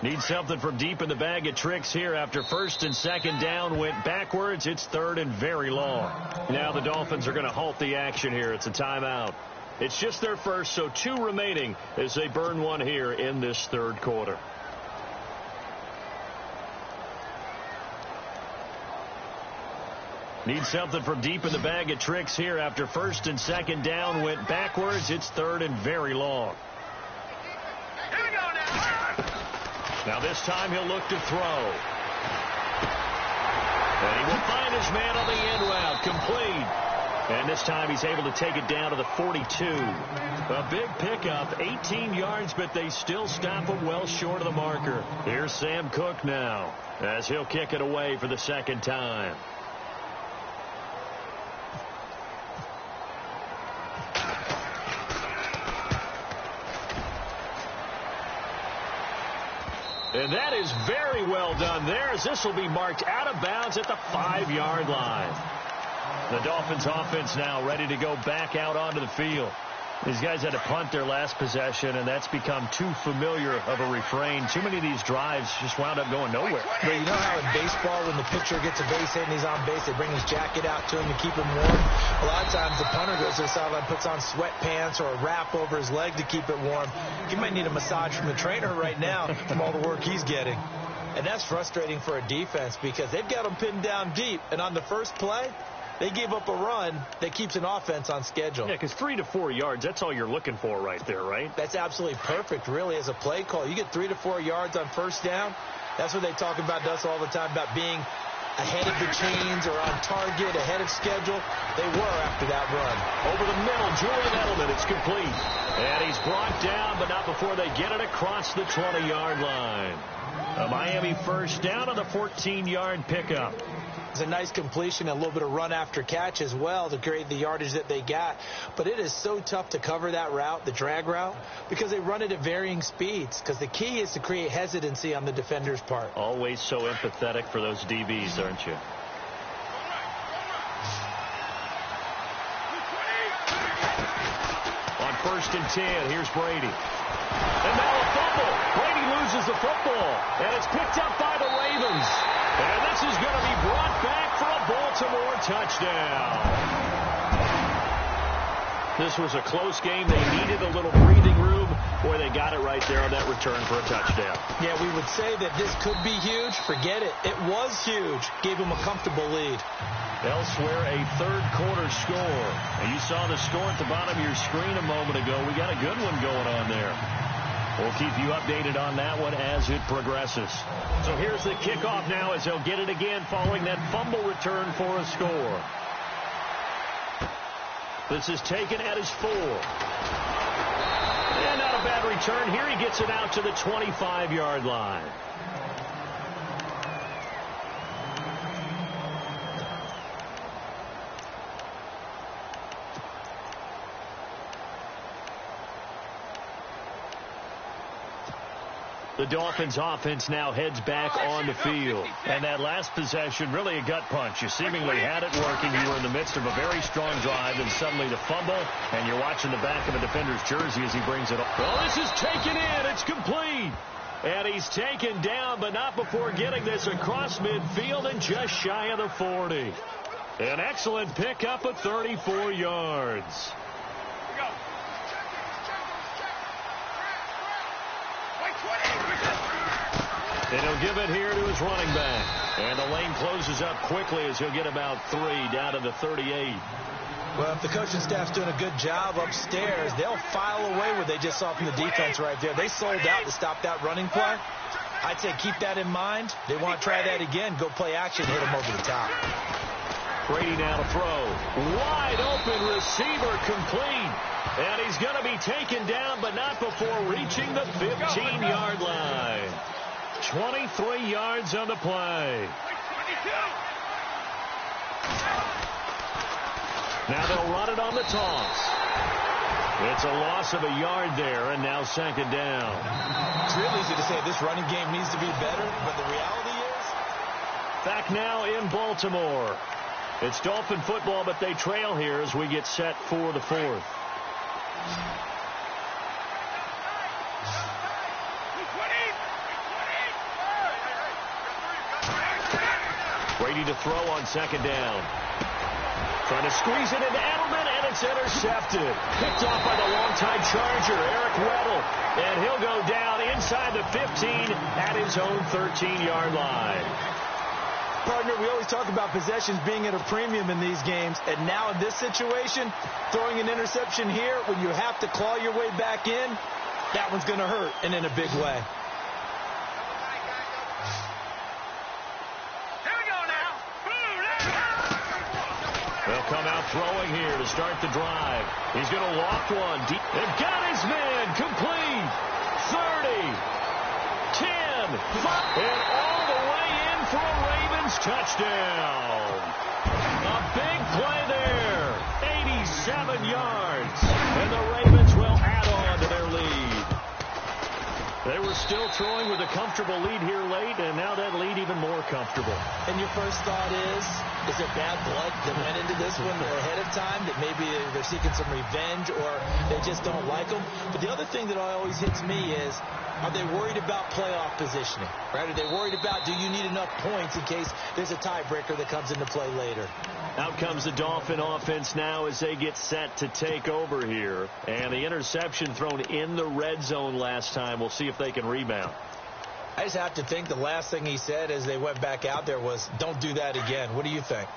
Need something from deep in the bag of tricks here after first and second down went backwards. It's third and very long. Now the Dolphins are going to halt the action here. It's a timeout. It's just their first, so 2 remaining as they burn one here in this third quarter. Need something from deep in the bag of tricks here after first and second down went backwards. It's third and very long. Now this time he'll look to throw. And he will find his man on the end route. Complete. And this time he's able to take it down to the 42. A big pickup, 18 yards, but they still stop him well short of the marker. Here's Sam Cook now as he'll kick it away for the second time. And that is very well done there, as this will be marked out of bounds at the 5-yard line. The Dolphins offense now ready to go back out onto the field. These guys had to punt their last possession, and that's become too familiar of a refrain. Too many of these drives just wound up going nowhere.
But you know how in baseball, when the pitcher gets a base hit and he's on base, they bring his jacket out to him to keep him warm? A lot of times the punter goes to the sideline, puts on sweatpants or a wrap over his leg to keep it warm. He might need a massage from the trainer right now from all the work he's getting. And that's frustrating for a defense because they've got them pinned down deep. And on the first play, they gave up a run that keeps an offense on schedule.
Yeah, because 3 to 4 yards, that's all you're looking for right there, right?
That's absolutely perfect, really, as a play call. You get 3 to 4 yards on first down. That's what they talk about us all the time, about being ahead of the chains or on target, ahead of schedule. They were after that run.
Over the middle, Julian Edelman, it's complete. And he's brought down, but not before they get it across the 20-yard line. A Miami first down on the 14-yard pickup.
It's a nice completion, a little bit of run after catch as well to create the yardage that they got. But it is so tough to cover that route, the drag route, because they run it at varying speeds. Because the key is to create hesitancy on the defender's part.
Always so empathetic for those DBs, aren't you? On first and 10, here's Brady. And now a fumble. Brady loses the football, and it's picked up by the Ravens. And this is going to be brought back for a Baltimore touchdown. This was a close game. They needed a little breathing room. Boy, they got it right there on that return for a touchdown.
Yeah, we would say that this could be huge. Forget it. It was huge. Gave them a comfortable lead.
Elsewhere, a third quarter score. And you saw the score at the bottom of your screen a moment ago. We got a good one going on there. We'll keep you updated on that one as it progresses. So here's the kickoff now as they'll get it again following that fumble return for a score. This is taken at his 4. And not a bad return. Here he gets it out to the 25-yard line. The Dolphins offense now heads back on the field. And that last possession, really a gut punch. You seemingly had it working. You were in the midst of a very strong drive, and suddenly the fumble, and you're watching the back of a defender's jersey as he brings it up. Well, this is taken in. It's complete. And he's taken down, but not before getting this across midfield and just shy of the 40. An excellent pickup of 34 yards. And he'll give it here to his running back. And the lane closes up quickly as he'll get about 3 down to the 38.
Well, if the coaching staff's doing a good job upstairs, they'll file away what they just saw from the defense right there. They sold out to stop that running play. I'd say keep that in mind. They want to try that again. Go play action, hit them over the top.
Brady now to throw. Wide open receiver complete. And he's going to be taken down, but not before reaching the 15-yard line. 23 yards on the play. Now they'll run it on the toss. It's a loss of a yard there, and now second down.
It's real easy to say this running game needs to be better, but the reality is...
Back now in Baltimore. It's Dolphin football, but they trail here as we get set for the fourth. Brady to throw on second down. Trying to squeeze it into Edelman, and it's intercepted. Picked off by the longtime Charger, Eric Weddle. And he'll go down inside the 15 at his own 13-yard line.
Partner, we always talk about possessions being at a premium in these games, and now in this situation, throwing an interception here when you have to claw your way back in, that one's going to hurt, and in a big way.
They'll come out throwing here to start the drive. He's going to loft one deep. They've got his man complete. 30, 10, 5, and all the way in for a Ravens touchdown. A big play there. 87 yards. And the Ravens will add on to their lead. They were still throwing with a comfortable lead here late, and now that lead even more comfortable.
And your first thought is it bad blood that went into this one ahead of time, that maybe they're seeking some revenge or they just don't like them? But the other thing that always hits me is, are they worried about playoff positioning? Right? Are they worried about, do you need enough points in case there's a tiebreaker that comes into play later?
Out comes the Dolphin offense now as they get set to take over here. And the interception thrown in the red zone last time. We'll see if they can rebound.
I just have to think the last thing he said as they went back out there was, don't do that again. What do you think?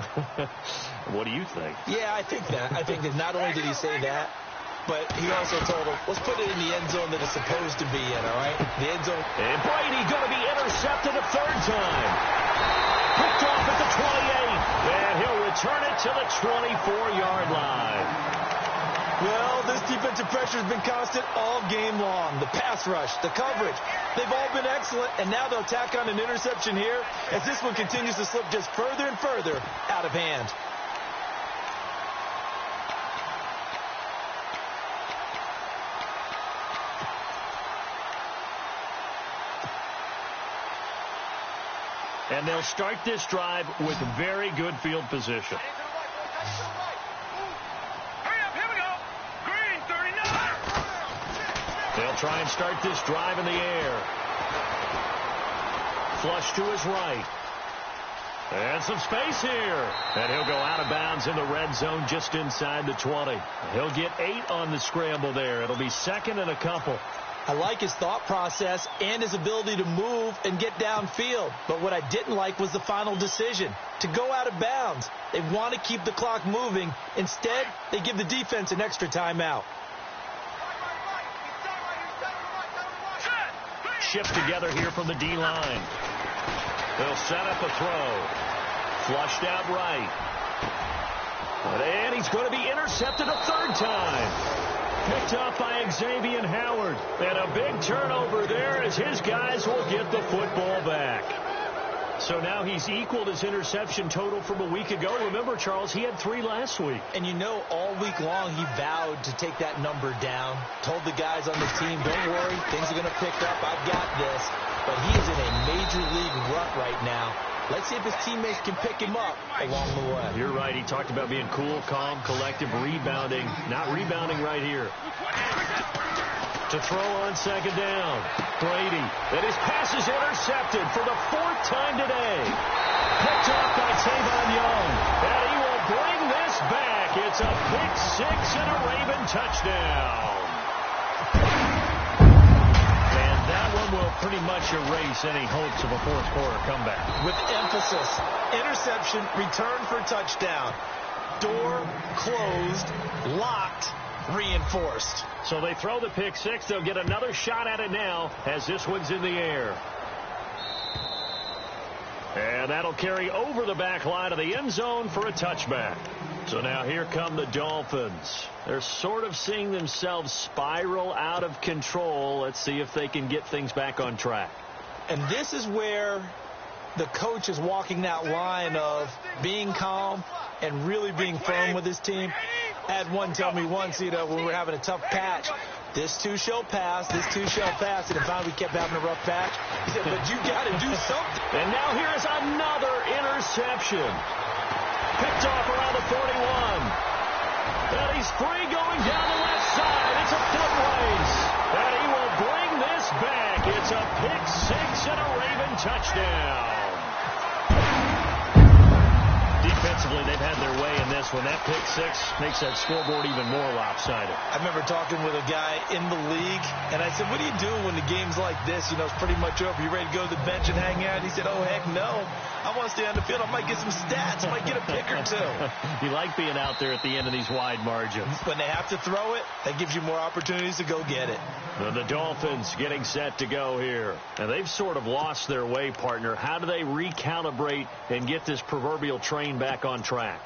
What do you think?
Yeah, I think that. I think that not only did he say that, but he also told him, let's put it in the end zone that it's supposed to be in, all right? The end zone.
And Brady going to be intercepted a third time. Picked off at the 28. And he'll return it to the 24-yard line.
Well, this defensive pressure has been constant all game long. The pass rush, the coverage, they've all been excellent, and now they'll tack on an interception here as this one continues to slip just further and further out of hand.
And they'll start this drive with very good field position. They'll try and start this drive in the air. Flush to his right. And some space here. And he'll go out of bounds in the red zone just inside the 20. He'll get 8 on the scramble there. It'll be second and a couple.
I like his thought process and his ability to move and get downfield. But what I didn't like was the final decision, to go out of bounds. They want to keep the clock moving. Instead, they give the defense an extra timeout.
Shift together here from the D-line. They'll set up a throw. Flushed out right. And he's going to be intercepted a third time. Picked up by Xavier Howard. And a big turnover there as his guys will get the football back. So now he's equaled his interception total from a week ago. Remember, Charles, he had 3 last week.
And you know, all week long he vowed to take that number down. Told the guys on the team, don't worry, things are going to pick up. I've got this. But he is in a major league rut right now. Let's see if his teammates can pick him up along the way.
You're right. He talked about being cool, calm, collective, rebounding. Not rebounding right here. To throw on second down. Brady. And his pass is intercepted for the 4th time today. Picked off by Tavon Young. And he will bring this back. It's a pick 6 and a Raven touchdown. And that one will pretty much erase any hopes of a 4th quarter comeback.
With emphasis. Interception, return for touchdown. Door closed, locked, reinforced.
So they throw the pick 6. They'll get another shot at it now as this one's in the air. And that'll carry over the back line of the end zone for a touchback. So now here come the Dolphins. They're sort of seeing themselves spiral out of control. Let's see if they can get things back on track.
And this is where the coach is walking that line of being calm and really being firm with his team. I had one tell me once, when we were having a tough patch, this too shall pass, this too shall pass. And finally we kept having a rough patch. He said, but you got to do something.
And now here's another interception. Picked off around the 41. And he's free going down the left side. It's a foot race. And he will bring this back. It's a pick 6 and a Raven touchdown. Defensively, they've had their way in this one. That pick 6 makes that scoreboard even more lopsided.
I remember talking with a guy in the league, and I said, what do you do when the game's like this? It's pretty much over. You ready to go to the bench and hang out? He said, oh, heck no. I want to stay on the field. I might get some stats. I might get a pick or 2.
You like being out there at the end of these wide margins.
When they have to throw it, that gives you more opportunities to go get it.
The Dolphins getting set to go here. And they've sort of lost their way, partner. How do they recalibrate and get this proverbial train back on track?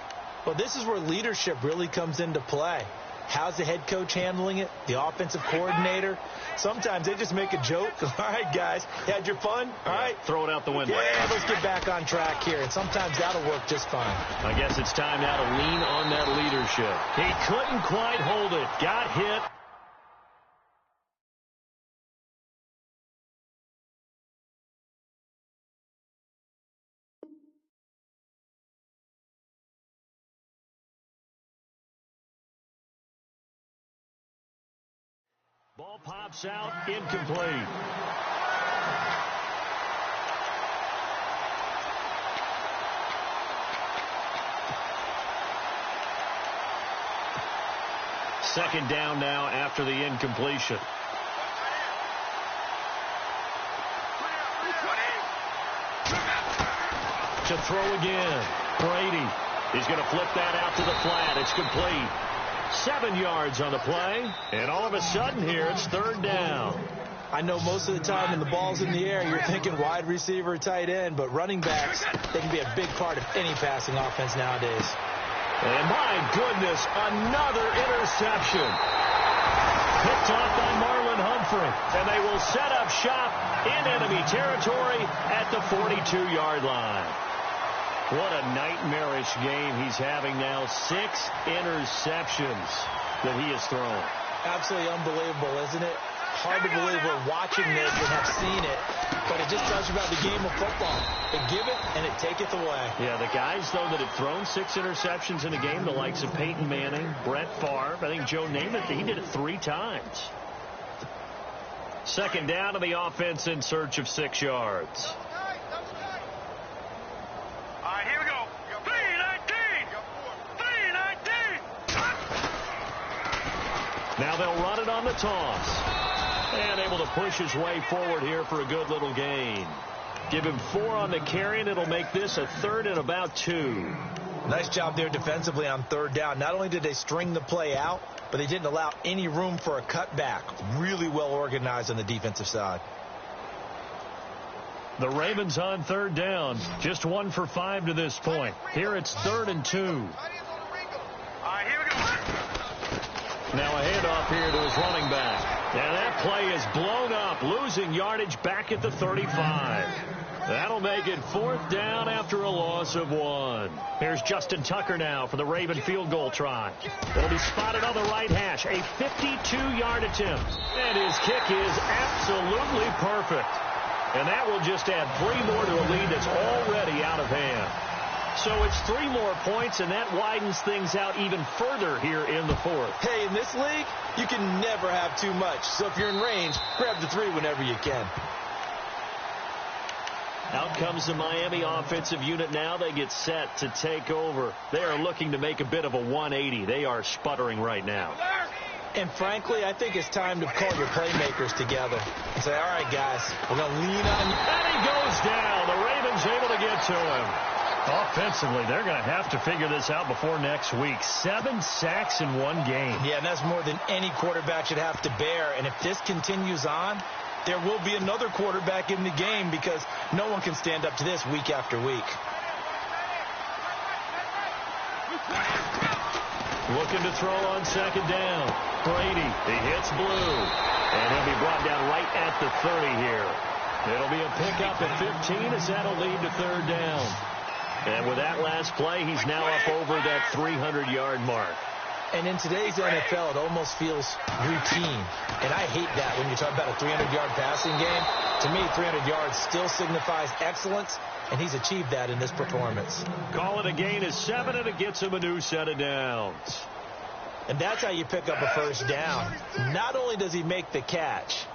Well, this is where leadership really comes into play. How's the head coach handling it? The offensive coordinator? Sometimes they just make a joke. All right, guys, you had your fun? All right.
Throw it out the window.
Yeah, let's get back on track here. And sometimes that'll work just fine.
I guess it's time now to lean on that leadership. He couldn't quite hold it. Got hit. Ball pops out, incomplete. Second down now after the incompletion. To throw again. Brady. He's going to flip that out to the flat. It's complete. 7 yards on the play, and all of a sudden here it's third down.
I know most of the time when the ball's in the air, you're thinking wide receiver, tight end, but running backs, they can be a big part of any passing offense nowadays.
And my goodness, another interception. Picked off by Marlon Humphrey, and they will set up shop in enemy territory at the 42-yard line. What a nightmarish game he's having now. 6 interceptions that he has thrown.
Absolutely unbelievable, isn't it? Hard to believe we're watching this and have seen it, but it just tells you about the game of football. It give it and it taketh away.
Yeah, the guys, though, that have thrown 6 interceptions in a game, the likes of Peyton Manning, Brett Favre, I think Joe Namath, he did it 3 times. Second down to the offense in search of 6 yards.
Here we go. 319. 319.
Now they'll run it on the toss. And able to push his way forward here for a good little gain. Give him 4 on the carry, and it'll make this a 3rd and about 2.
Nice job there defensively on third down. Not only did they string the play out, but they didn't allow any room for a cutback. Really well organized on the defensive side.
The Ravens on third down. Just 1 for 5 to this point. Here it's 3rd and 2.
Here we go.
Now a handoff here to his running back. And that play is blown up, losing yardage back at the 35. That'll make it 4th down after a loss of 1.
Here's Justin Tucker now for the Raven field goal try. It'll be spotted on the right hash. A 52-yard attempt.
And his kick is absolutely perfect. And that will just add 3 more to a lead that's already out of hand. So it's 3 more points, and that widens things out even further here in the 4th.
Hey, in this league, you can never have too much. So if you're in range, grab the 3 whenever you can.
Out comes the Miami offensive unit now. They get set to take over. They are looking to make a bit of a 180. They are sputtering right now.
And frankly, I think it's time to call your playmakers together and say, all right, guys, we're going to lean on you.
And he goes down. The Ravens able to get to him.
Offensively, they're going to have to figure this out before next week. 7 sacks in 1 game.
Yeah, and that's more than any quarterback should have to bear. And if this continues on, there will be another quarterback in the game because no one can stand up to this week after week.
Looking to throw on 2nd down. Brady, he hits Blue. And he'll be brought down right at the 30 here. It'll be a pickup at 15 as that'll lead to 3rd down. And with that last play, he's now up over that 300-yard mark.
And in today's NFL, it almost feels routine. And I hate that when you talk about a 300-yard passing game. To me, 300 yards still signifies excellence, and he's achieved that in this performance.
Call it a gain of 7, and it gets him a new set of downs.
And that's how you pick up a 1st down. Not only does he make the catch,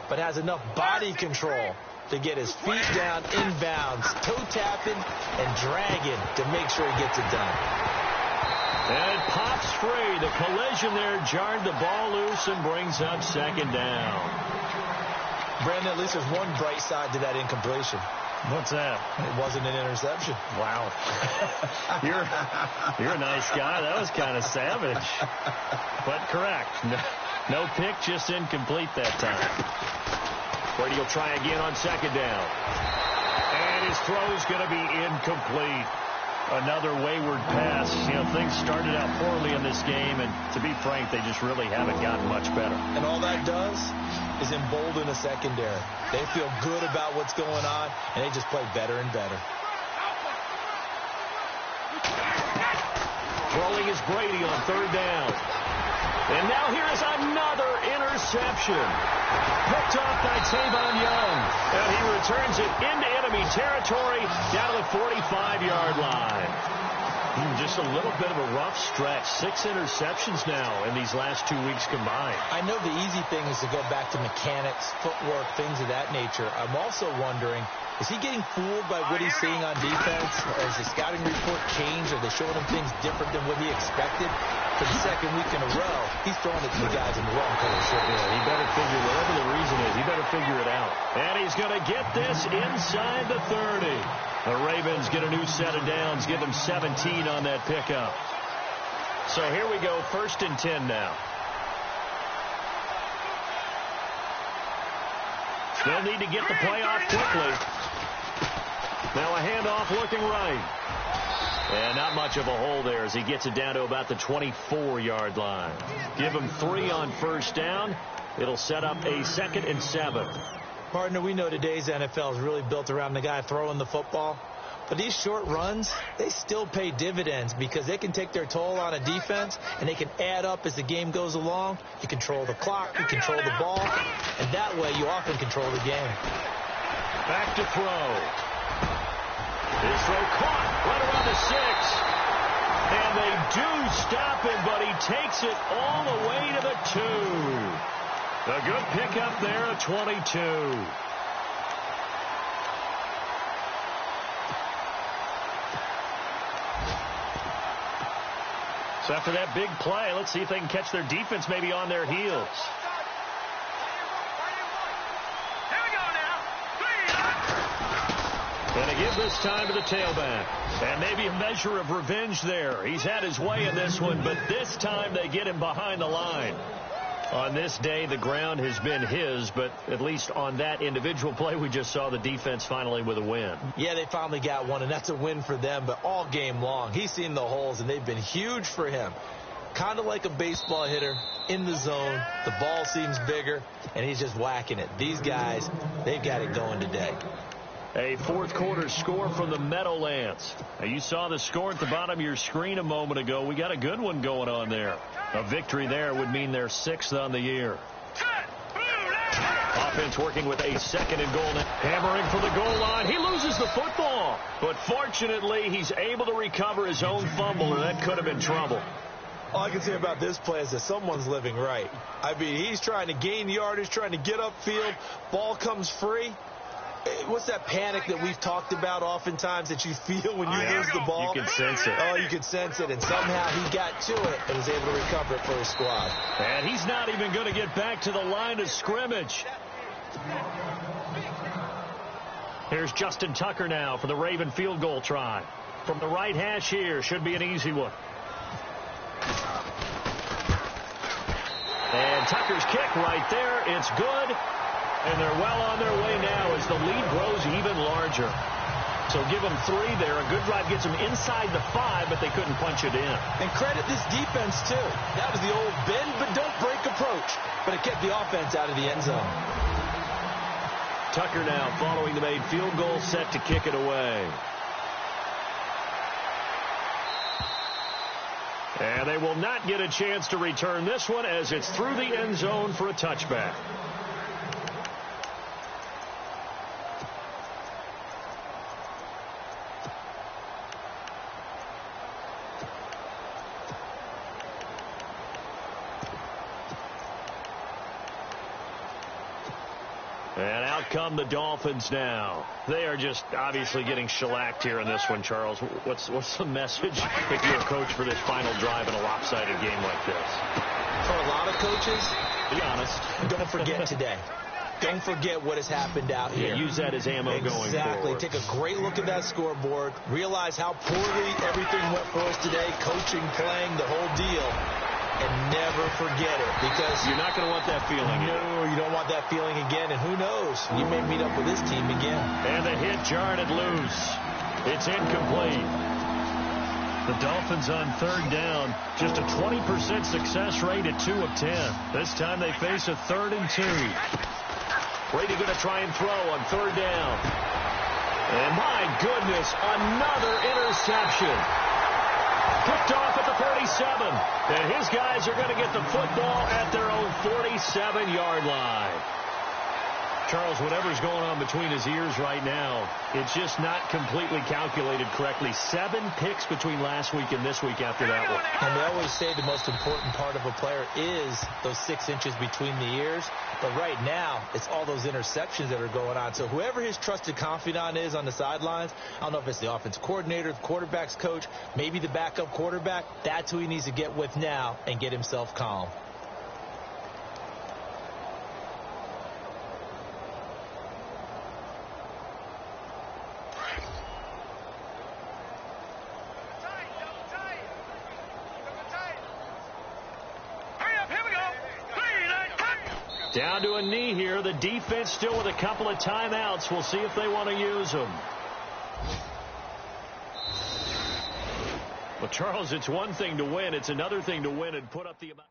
but has enough body control to get his feet down inbounds, toe tapping and dragging to make sure he gets it done.
And it pops free. The collision there jarred the ball loose and brings up 2nd down.
Brandon, at least there's one bright side to that incompletion.
What's that?
It wasn't an interception.
Wow. You're a nice guy. That was kind of savage. But correct. No pick, just incomplete that time.
Brady will try again on 2nd down. And his throw's going to be incomplete.
Another wayward pass. You know, things started out poorly in this game, and to be frank, they just really haven't gotten much better.
And all that does is embolden the secondary. They feel good about what's going on, and they just play better and better.
Throwing is Brady on 3rd down. And now here is another interception. Picked off by Tavon Young. And he returns it into enemy territory down to the 45-yard line. Just a little bit of a rough stretch. 6 interceptions now in these last 2 weeks combined.
I know the easy thing is to go back to mechanics, footwork, things of that nature. I'm also wondering, is he getting fooled by what he's seeing on defense? Has the scouting report changed? Are they showing him things different than what he expected? For the 2nd week in a row, he's throwing it to the guys in the wrong color shirt.
Yeah, he better figure, whatever the reason is, he better figure it out. And he's going to get this inside the 30. The Ravens get a new set of downs, give them 17 on that pickup. So here we go, 1st and 10 now. Still need to get the play off quickly. Now a handoff looking right. And not much of a hole there as he gets it down to about the 24-yard line. Give him 3 on 1st down. It'll set up a 2nd and 7.
Partner, we know today's NFL is really built around the guy throwing the football. But these short runs, they still pay dividends because they can take their toll on a defense and they can add up as the game goes along. You control the clock, you control the ball, and that way you often control the game.
Back to throw. His throw caught right around the 6. And they do stop him, but he takes it all the way to the 2. A good pickup there at 22.
So after that big play, let's see if they can catch their defense maybe on their heels.
And they give this time to the tailback. And maybe a measure of revenge there. He's had his way in this one, but this time they get him behind the line. On this day, the ground has been his, but at least on that individual play, we just saw the defense finally with a win.
Yeah, they finally got one, and that's a win for them, but all game long, he's seen the holes, and they've been huge for him. Kind of like a baseball hitter in the zone. The ball seems bigger, and he's just whacking it. These guys, they've got it going today.
A fourth quarter score from the Meadowlands. Now, you saw the score at the bottom of your screen a moment ago. We got a good one going on there. A victory there would mean they're 6th on the year. Offense working with a 2nd and goal. Hammering for the goal line. He loses the football. But fortunately, he's able to recover his own fumble, and that could have been trouble.
All I can say about this play is that someone's living right. I mean, he's trying to gain yardage, trying to get upfield. Ball comes free. What's that panic that we've talked about oftentimes that you feel when you lose the ball?
You can sense it.
Oh, you can sense it. And somehow he got to it and was able to recover it for his squad.
And he's not even going to get back to the line of scrimmage. Here's Justin Tucker now for the Raven field goal try. From the right hash here, should be an easy one. And Tucker's kick right there. It's good. And they're well on their way now as the lead grows even larger. So give them 3 there. A good drive gets them inside the 5, but they couldn't punch it in.
And credit this defense, too. That was the old bend but don't break approach. But it kept the offense out of the end zone.
Tucker now following the made field goal, set to kick it away. And they will not get a chance to return this one as it's through the end zone for a touchback. And out come the Dolphins now. They are just obviously getting shellacked here in this one, Charles. What's the message if you're a coach for this final drive in a lopsided game like this?
For a lot of coaches,
be honest,
don't forget today. Don't forget what has happened out here.
Use that as ammo going forward.
Exactly. Take a great look at that scoreboard. Realize how poorly everything went for us today. Coaching, playing, the whole deal. And never forget it, because
you're not going to want that feeling again.
No, you don't want that feeling again, and who knows? You may meet up with this team again.
And the hit jarred it loose. It's incomplete. The Dolphins on 3rd down, just a 20% success rate at 2 of 10. This time they face a 3rd and 2. Brady going to try and throw on 3rd down. And my goodness, another interception. Picked off at the 47. And his guys are going to get the football at their own 47-yard line. Charles, whatever's going on between his ears right now, it's just not completely calculated correctly. 7 picks between last week and this week after that one.
And they always say the most important part of a player is those 6 inches between the ears. But right now, it's all those interceptions that are going on. So whoever his trusted confidant is on the sidelines, I don't know if it's the offense coordinator, the quarterback's coach, maybe the backup quarterback, that's who he needs to get with now and get himself calm.
Down to a knee here. The defense still with a couple of timeouts. We'll see if they want to use them. Well, Charles, it's one thing to win. It's another thing to win and put up the amount.